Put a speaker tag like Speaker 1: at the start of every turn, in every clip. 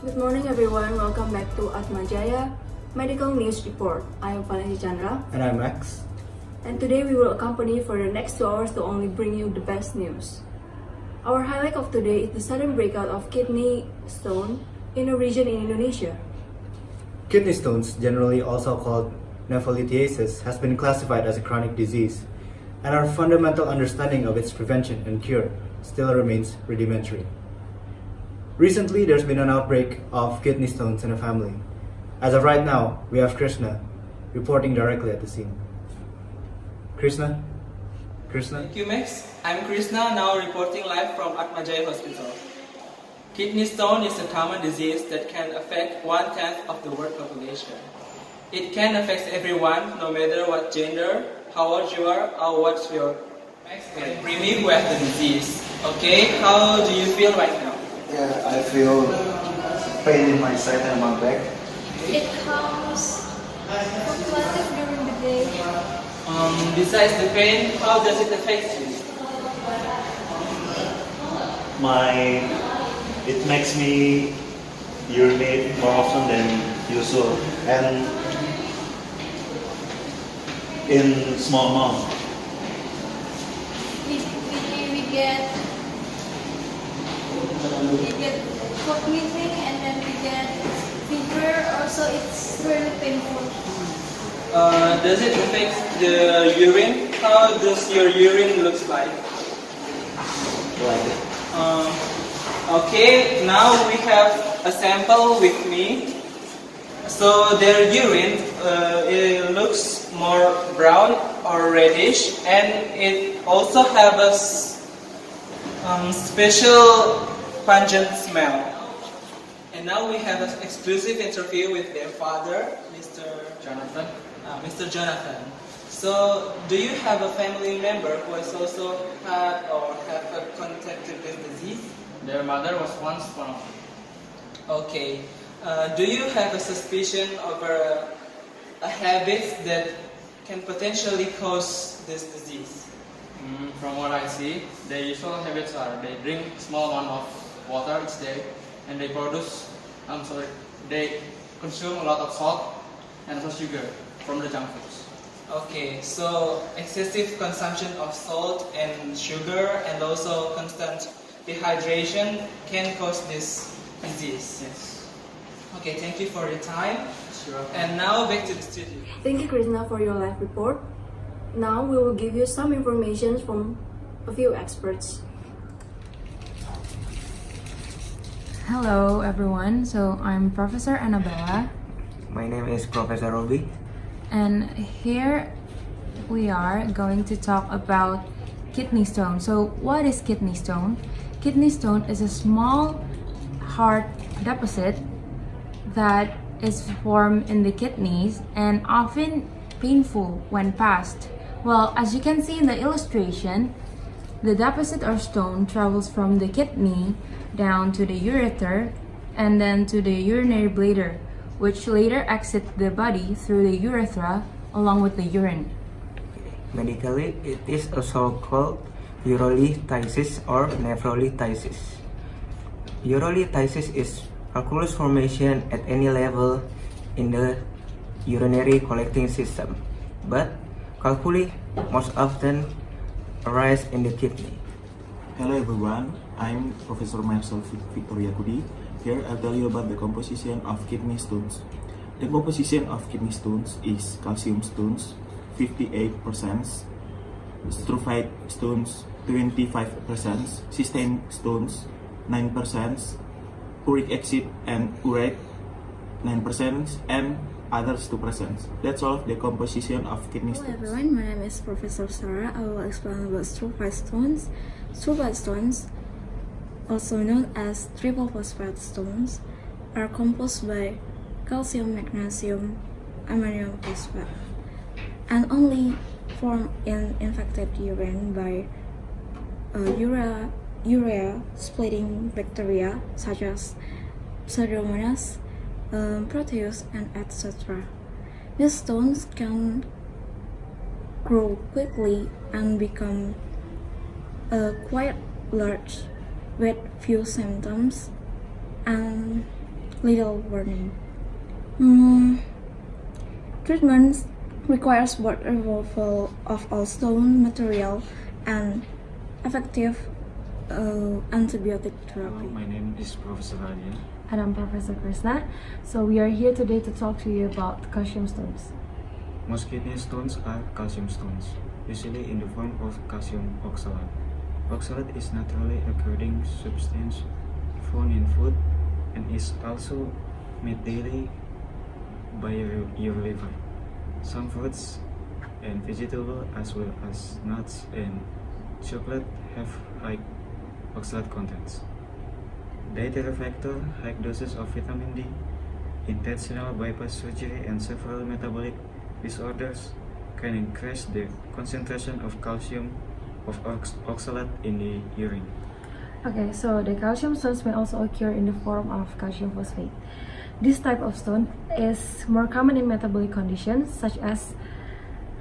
Speaker 1: Good morning, everyone. Welcome back to Atmajaya Medical News Report. I am Vanessa Chandra,
Speaker 2: And I'm Max.
Speaker 1: and today we will accompany you for the next 2 hours to only bring you the best news. Our highlight of today is the sudden breakout of kidney stone in a region in Indonesia.
Speaker 2: Kidney stones, generally also called nephrolithiasis, has been classified as a chronic disease, and our fundamental understanding of its prevention and cure still remains rudimentary. Recently, there's been an outbreak of kidney stones in a family. As of right now, we have Krishna reporting directly at the scene. Krishna?
Speaker 3: Thank you, Max. I'm Krishna, now reporting live from Atmajaya Hospital. Kidney stone is a common disease that can affect 1/10 of the world population. It can affect everyone, no matter what gender, how old you are, or what's your primi who have the disease. Okay, how do you feel right now?
Speaker 4: Yeah, I feel pain in my side and my back.
Speaker 5: It comes fluctuative during the day.
Speaker 3: Besides the pain, how does it affect you?
Speaker 6: It makes me urinate more often than usual and in small amount.
Speaker 5: We get vomiting and then we get fever. Also, it's really painful.
Speaker 3: Does it affect the urine? How does your urine looks like?
Speaker 6: Like it.
Speaker 3: Okay, now we have a sample with me. So their urine it looks more brown or reddish, and it also have a special pungent smell. And now we have an exclusive interview with their father, Mr. Jonathan. Mr. Jonathan. So, do you have a family member who has also had or have contacted this disease?
Speaker 7: Their mother was once one of them.
Speaker 3: Okay. Do you have a suspicion over a habit that can potentially cause this disease?
Speaker 7: From what I see, their usual habits are they drink small amount of water each day, and they consume a lot of salt and also sugar from the junk foods.
Speaker 3: Okay, so excessive consumption of salt and sugar and also constant dehydration can cause this disease.
Speaker 7: Yes.
Speaker 3: Okay, thank you for your time.
Speaker 7: Sure.
Speaker 3: And now back to the studio.
Speaker 1: Thank you, Krishna, for your live report. Now we will give you some information from a few experts.
Speaker 8: Hello everyone, so I'm Professor Annabella,
Speaker 9: My name is Professor Robi.
Speaker 8: and here we are going to talk about kidney stone. So what is kidney stone? Kidney stone is a small hard deposit that is formed in the kidneys and often painful when passed. Well, as you can see in the illustration, the deposit or stone travels from the kidney down to the ureter and then to the urinary bladder, which later exit the body through the urethra along with the urine.
Speaker 9: Medically, it is also called urolithiasis or nephrolithiasis. Urolithiasis is calculus formation at any level in the urinary collecting system, but calculi most often arise in the kidney.
Speaker 10: Hello everyone, I'm Professor Marcel Victoria Kudi. Here I'll tell you about the composition of kidney stones. The composition of kidney stones is calcium stones 58%, strophyte stones 25%, cystine stones 9%, uric acid and urate 9%, and others 2%. That's all of the composition of kidney
Speaker 5: Hello
Speaker 10: stones.
Speaker 5: everyone, my name is Professor Sarah. I will explain about strophyte stones. Strophyte stones, also known as triple phosphate stones, are composed by calcium, magnesium, ammonium phosphate, and only form in infected urine by urea splitting bacteria such as Pseudomonas, Proteus, and etc. These stones can grow quickly and become quite large with few symptoms, and little warning. Treatment requires both removal of all stone material and effective antibiotic therapy.
Speaker 11: My name is Professor Radia.
Speaker 8: And I'm Professor Krishna. So we are here today to talk to you about calcium stones.
Speaker 11: Most kidney stones are calcium stones, usually in the form of calcium oxalate. Oxalate is naturally occurring substance found in food and is also made daily by your liver. Some fruits and vegetables, as well as nuts and chocolate, have high oxalate contents. Dietary factor, high doses of vitamin D, intentional bypass surgery, and several metabolic disorders can increase the concentration of calcium of oxalate in the urine.
Speaker 8: Okay, so the calcium stones may also occur in the form of calcium phosphate. This type of stone is more common in metabolic conditions such as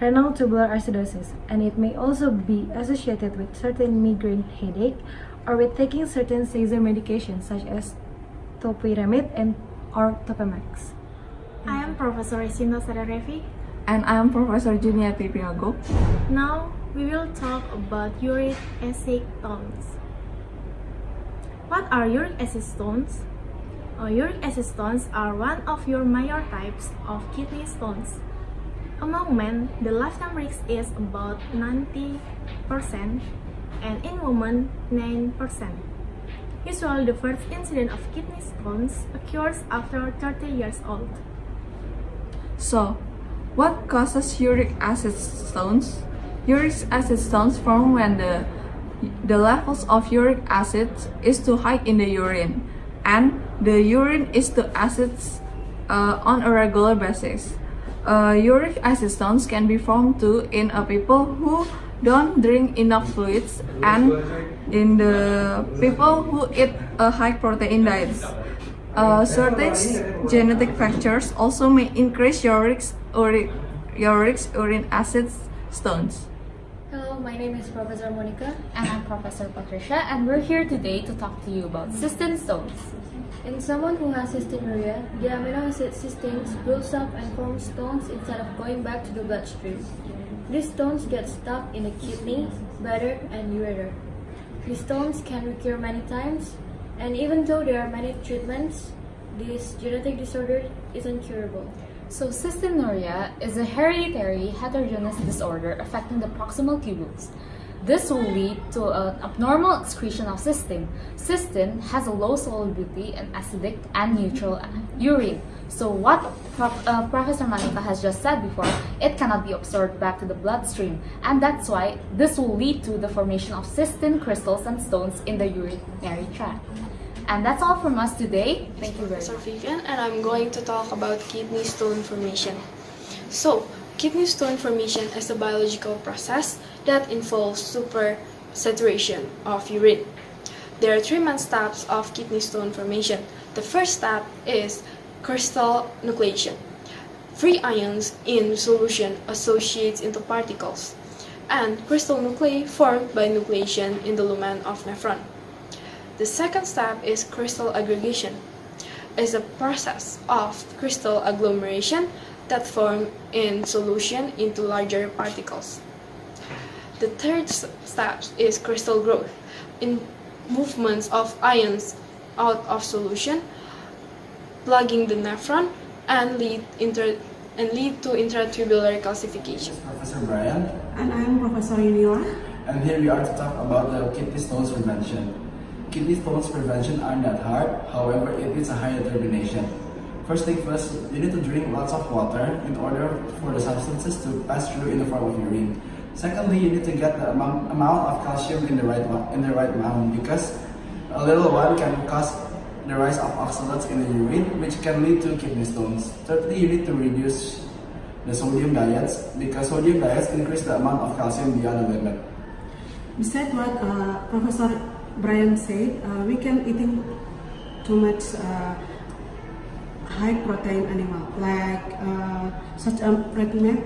Speaker 8: renal tubular acidosis, and it may also be associated with certain migraine headache or with taking certain seizure medications such as topiramate and or Topamax.
Speaker 12: I am Professor Resinda Sadarevi.
Speaker 13: And I am Professor Juniati Priago.
Speaker 12: Now we will talk about uric acid stones. What are uric acid stones? Uric acid stones are one of your major types of kidney stones. Among men, the lifetime risk is about 90%, and in women, 9%. Usually, the first incident of kidney stones occurs after 30 years old.
Speaker 13: So, what causes uric acid stones? Uric acid stones form when the levels of uric acid is too high in the urine, and the urine is too acid on a regular basis. Uric acid stones can be formed too in people who don't drink enough fluids and in the people who eat a high protein diet. Certain genetic factors also may increase uric urine acid stones.
Speaker 14: Hello, my name is Professor Monica. And I'm Professor Patricia, and we're here today to talk to you about cystine stones.
Speaker 1: In someone who has cystinuria, the amino acid cysteine builds up and forms stones instead of going back to the bloodstream. These stones get stuck in the kidney, bladder, and ureter. These stones can recur many times, and even though there are many treatments, this genetic disorder is incurable.
Speaker 14: So cystinuria is a hereditary heterogeneous disorder affecting the proximal tubules. This will lead to an abnormal excretion of cystine. Cystine has a low solubility in acidic and neutral urine. So what Professor Monica has just said before, it cannot be absorbed back to the bloodstream. And that's why this will lead to the formation of cystine crystals and stones in the urinary tract. And that's all from us today. Thank you very much.
Speaker 15: Professor Vivian, and I'm going to talk about kidney stone formation. So, kidney stone formation is a biological process that involves supersaturation of urine. There are three main steps of kidney stone formation. The first step is crystal nucleation. Free ions in solution associate into particles, and crystal nuclei formed by nucleation in the lumen of nephron. The second step is crystal aggregation. It's a process of crystal agglomeration that form in solution into larger particles. The third step is crystal growth, in movements of ions out of solution, plugging the nephron, and lead to intratubular calcification.
Speaker 16: Professor Brian.
Speaker 17: And I'm Professor Yunila.
Speaker 16: And here we are to talk about the kidney stones prevention. Kidney stones prevention are not hard, however, it is a high determination. First thing first, you need to drink lots of water in order for the substances to pass through in the form of urine. Secondly, you need to get the amount of calcium in the right amount, because a little one can cause the rise of oxalates in the urine, which can lead to kidney stones. Thirdly, you need to reduce the sodium diets, because sodium diets increase the amount of calcium beyond the limit.
Speaker 17: Besides what Professor Brian said, we can eating too much high protein animal like such as red meat,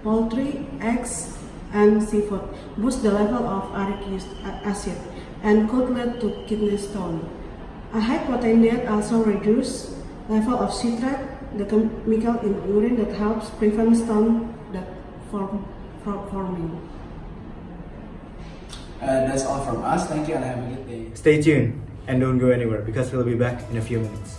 Speaker 17: poultry, eggs, and seafood boost the level of uric acid and could lead to kidney stone. A high protein diet also reduces level of citrate, the chemical in urine that helps prevent stone that from forming.
Speaker 16: That's all from us. Thank you and have a good day.
Speaker 2: Stay tuned and don't go anywhere because we'll be back in a few minutes.